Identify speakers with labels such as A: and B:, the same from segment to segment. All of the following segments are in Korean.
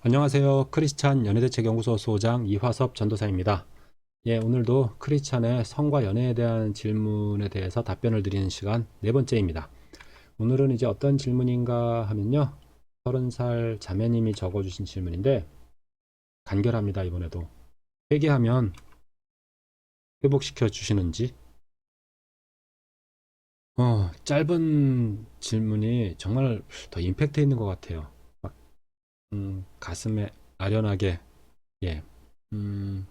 A: 안녕하세요. 크리스찬 연애대책연구소 소장 이화섭 전도사입니다. 오늘도 크리스찬의 성과 연애에 대한 질문에 대해서 답변을 드리는 시간 네 번째입니다. 오늘은 이제 어떤 질문인가 하면요. 30살 자매님이 적어주신 질문인데 간결합니다. 이번에도. 회개하면 회복시켜 주시는지. 짧은 질문이 정말 더 임팩트 있는 것 같아요. 막, 가슴에 아련하게, 예, 좀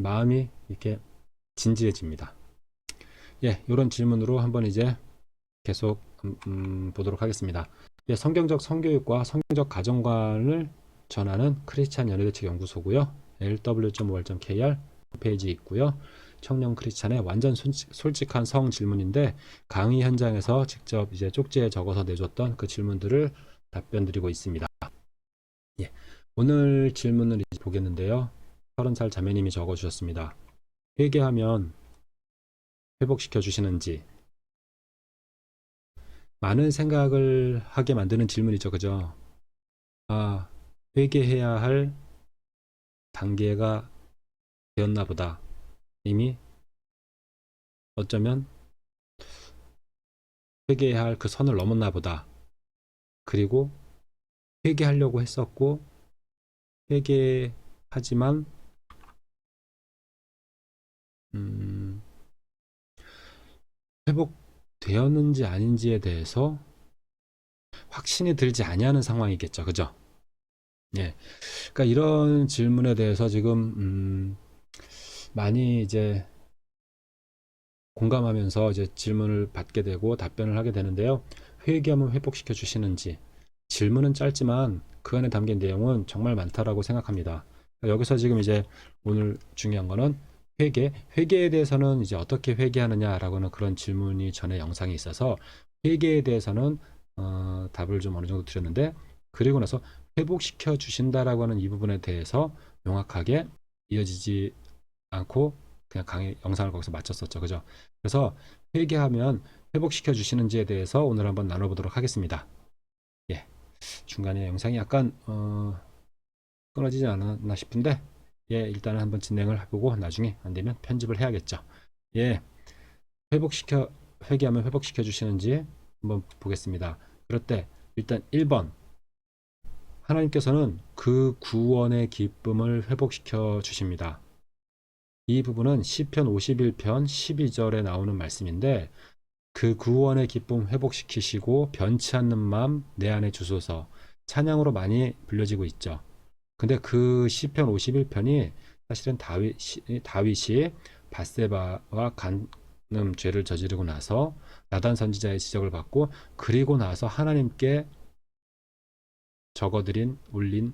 A: 마음이 이렇게 진지해집니다. 이런 질문으로 한번 이제 계속 보도록 하겠습니다. 성경적 성교육과 성경적 가정관을 전하는 크리스찬 연애대책 연구소고요. lw.ol.kr 홈페이지 있고요. 청년 크리스찬의 완전 솔직한 성 질문인데 강의 현장에서 직접 이제 쪽지에 적어서 내줬던 그 질문들을 답변 드리고 있습니다. 오늘 질문을 이제 보겠는데요. 30살 자매님이 적어주셨습니다. 회개하면 회복시켜 주시는지. 많은 생각을 하게 만드는 질문이죠. 그죠? 아, 회개해야 할 단계가 되었나 보다. 이미 어쩌면 회개해야 할 그 선을 넘었나 보다. 그리고 회개하려고 했었고, 회개하지만, 음, 회복되었는지 아닌지에 대해서 확신이 들지 아니하는 상황이겠죠. 그죠? 그러니까 이런 질문에 대해서 지금, 많이 이제 공감하면서 이제 질문을 받게 되고 답변을 하게 되는데요. 회개하면 회복시켜 주시는지. 질문은 짧지만 그 안에 담긴 내용은 정말 많다라고 생각합니다. 여기서 지금 이제 오늘 중요한 거는 회개에 대해서는 이제 어떻게 회개하느냐라고는 그런 질문이 전에 영상에 있어서 회개에 대해서는 답을 좀 어느 정도 드렸는데 그리고 나서 회복시켜 주신다라고 하는 이 부분에 대해서 명확하게 이어지지 않고 그냥 강의 영상을 거기서 마쳤었죠. 그죠? 그래서 회개하면 회복시켜 주시는지에 대해서 오늘 한번 나눠보도록 하겠습니다. 중간에 영상이 약간 끊어지지 않았나 싶은데 일단은 한번 진행을 해보고 나중에 안 되면 편집을 해야겠죠. 예, 회복시켜 회개하면 회복시켜 주시는지 한번 보겠습니다. 그럴 때 일단 1번 하나님께서는 그 구원의 기쁨을 회복시켜 주십니다. 이 부분은 시편 51편 12절에 나오는 말씀인데 그 구원의 기쁨 회복시키시고 변치 않는 마음 내 안에 주소서 찬양으로 많이 불려지고 있죠. 근데 그 시편 51편이 사실은 다윗이 밧세바와 간음 죄를 저지르고 나서 나단 선지자의 지적을 받고 그리고 나서 하나님께 적어드린 올린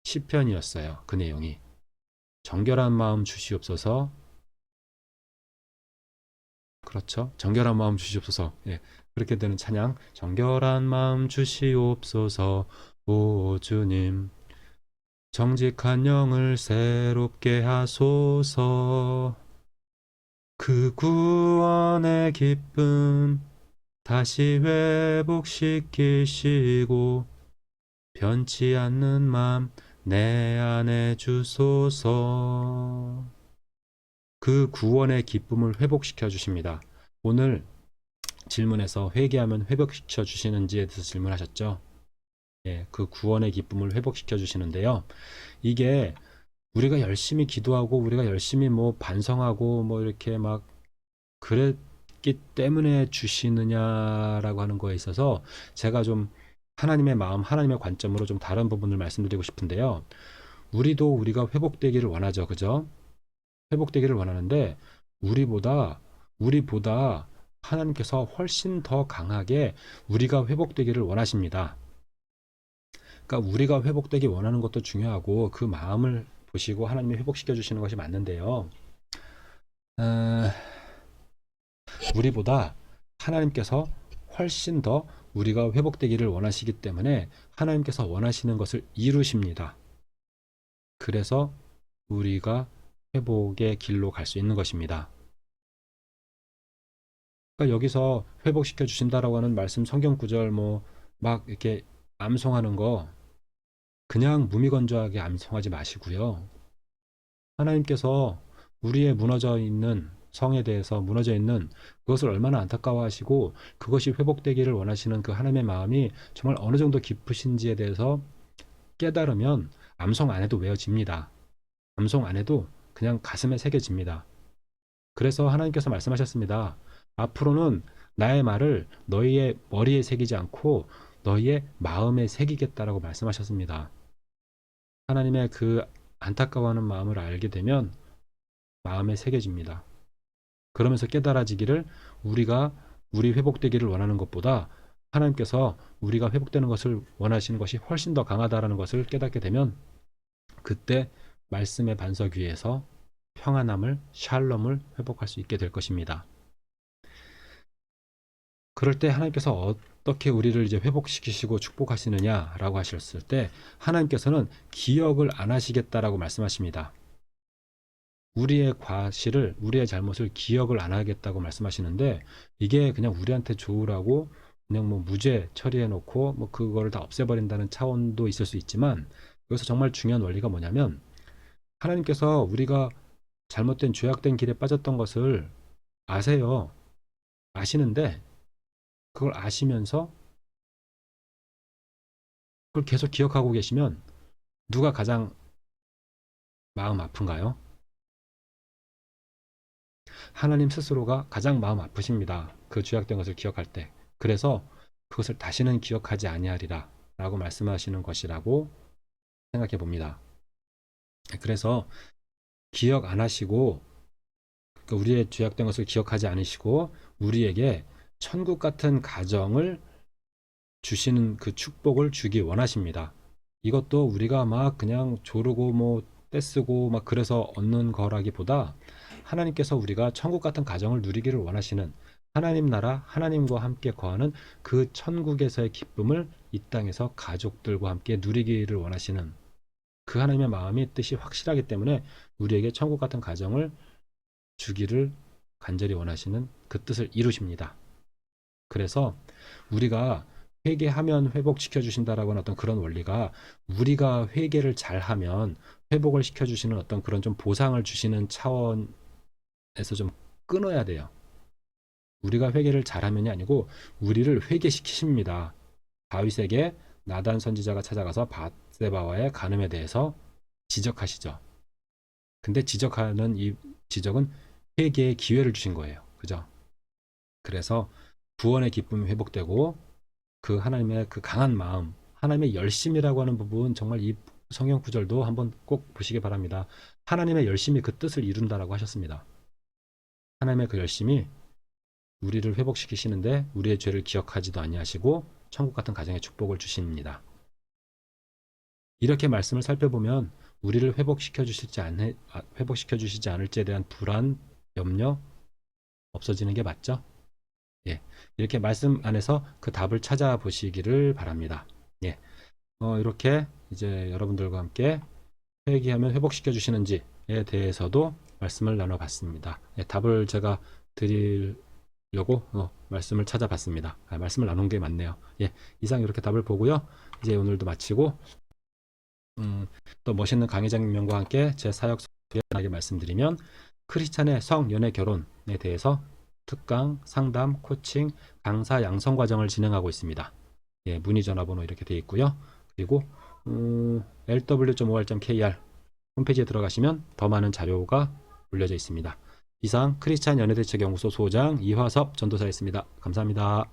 A: 시편이었어요. 그 내용이 정결한 마음 주시옵소서. 그렇죠. 정결한 마음 주시옵소서. 그렇게 되는 찬양. 정결한 마음 주시옵소서. 오 주님. 정직한 영을 새롭게 하소서. 그 구원의 기쁨 다시 회복시키시고 변치 않는 맘 내 안에 주소서. 그 구원의 기쁨을 회복시켜 주십니다. 오늘 질문에서 회개하면 회복시켜 주시는지에 대해서 질문하셨죠. 그 구원의 기쁨을 회복시켜 주시는데요. 이게 우리가 열심히 기도하고 우리가 열심히 뭐 반성하고 뭐 이렇게 막 그랬기 때문에 주시느냐라고 하는 거에 있어서 제가 좀 하나님의 마음, 하나님의 관점으로 좀 다른 부분을 말씀드리고 싶은데요. 우리가 회복되기를 원하죠. 그죠? 회복되기를 원하는데 우리보다 하나님께서 훨씬 더 강하게 우리가 회복되기를 원하십니다. 그러니까 우리가 회복되기 원하는 것도 중요하고 그 마음을 보시고 하나님이 회복시켜 주시는 것이 맞는데요. 어, 우리보다 하나님께서 훨씬 더 우리가 회복되기를 원하시기 때문에 하나님께서 원하시는 것을 이루십니다. 그래서 우리가 회복의 길로 갈 수 있는 것입니다. 그러니까 여기서 회복시켜 주신다라고 하는 말씀 성경 구절 뭐 막 이렇게 암송하는 거 그냥 무미건조하게 암송하지 마시고요. 하나님께서 우리의 무너져 있는 성에 대해서 무너져 있는 그것을 얼마나 안타까워하시고 그것이 회복되기를 원하시는 그 하나님의 마음이 정말 어느 정도 깊으신지에 대해서 깨달으면 암송 안 해도 외워집니다. 암송 안 해도 그냥 가슴에 새겨집니다. 그래서 하나님께서 말씀하셨습니다. 앞으로는 나의 말을 너희의 머리에 새기지 않고 너희의 마음에 새기겠다라고 말씀하셨습니다. 하나님의 그 안타까워하는 마음을 알게 되면 마음에 새겨집니다. 그러면서 깨달아지기를 우리가 우리 회복되기를 원하는 것보다 하나님께서 우리가 회복되는 것을 원하시는 것이 훨씬 더 강하다라는 것을 깨닫게 되면 그때 말씀의 반석 위에서 평안함을, 샬롬을 회복할 수 있게 될 것입니다. 그럴 때 하나님께서 어떻게 우리를 이제 회복시키시고 축복하시느냐라고 하셨을 때 하나님께서는 기억을 안 하시겠다라고 말씀하십니다. 우리의 과실을, 우리의 잘못을 기억을 안 하겠다고 말씀하시는데 이게 그냥 우리한테 좋으라고 그냥 뭐 무죄 처리해 놓고 뭐 그거를 다 없애버린다는 차원도 있을 수 있지만 여기서 정말 중요한 원리가 뭐냐면 하나님께서 우리가 잘못된 죄악된 길에 빠졌던 것을 아세요. 아시는데 그걸 아시면서 그걸 계속 기억하고 계시면 누가 가장 마음 아픈가요? 하나님 스스로가 가장 마음 아프십니다. 그 죄악된 것을 기억할 때. 그래서 그것을 다시는 기억하지 아니하리라 라고 말씀하시는 것이라고 생각해 봅니다. 그래서 기억 안 하시고 우리의 죄악된 것을 기억하지 않으시고 우리에게 천국 같은 가정을 주시는 그 축복을 주기 원하십니다. 이것도 우리가 막 그냥 조르고 뭐 떼쓰고 막 그래서 얻는 거라기보다 하나님께서 우리가 천국 같은 가정을 누리기를 원하시는 하나님 나라, 하나님과 함께 거하는 그 천국에서의 기쁨을 이 땅에서 가족들과 함께 누리기를 원하시는 그 하나님의 마음이 뜻이 확실하기 때문에 우리에게 천국 같은 가정을 주기를 간절히 원하시는 그 뜻을 이루십니다. 그래서 우리가 회개하면 회복시켜 주신다라고 하는 어떤 그런 원리가 우리가 회개를 잘하면 회복을 시켜 주시는 어떤 그런 좀 보상을 주시는 차원에서 좀 끊어야 돼요. 우리가 회개를 잘하면이 아니고 우리를 회개시키십니다. 다윗에게 나단 선지자가 찾아가서 밧세바와의 간음에 대해서 지적하시죠. 근데 지적하는 이 지적은 회개의 기회를 주신 거예요. 그죠? 그래서 구원의 기쁨이 회복되고 그 하나님의 그 강한 마음, 하나님의 열심이라고 하는 부분 정말 이 성경 구절도 한번 꼭 보시기 바랍니다. 하나님의 열심이 그 뜻을 이룬다라고 하셨습니다. 하나님의 그 열심이 우리를 회복시키시는데 우리의 죄를 기억하지도 아니하시고 천국 같은 가정의 축복을 주십니다. 이렇게 말씀을 살펴보면 우리를 회복시켜 주시지 않을지에 대한 불안, 염려 없어지는 게 맞죠? 예, 이렇게 말씀 안에서 그 답을 찾아보시기를 바랍니다. 예, 이렇게 이제 여러분들과 함께 회개하면 회복시켜 주시는지에 대해서도 말씀을 나눠봤습니다. 예, 답을 제가 드리려고 말씀을 찾아봤습니다. 말씀을 나눈 게 맞네요. 예, 이상 이렇게 답을 보고요. 이제 오늘도 마치고 또 멋있는 강의장님과 함께 제 사역 소개하게 말씀드리면 크리스찬의 성, 연애, 결혼에 대해서 특강, 상담, 코칭, 강사 양성 과정을 진행하고 있습니다. 예, 문의 전화번호 이렇게 되어 있고요. 그리고 lw.or.kr 홈페이지에 들어가시면 더 많은 자료가 올려져 있습니다. 이상 크리스찬 연애대책연구소 소장 이화섭 전도사였습니다. 감사합니다.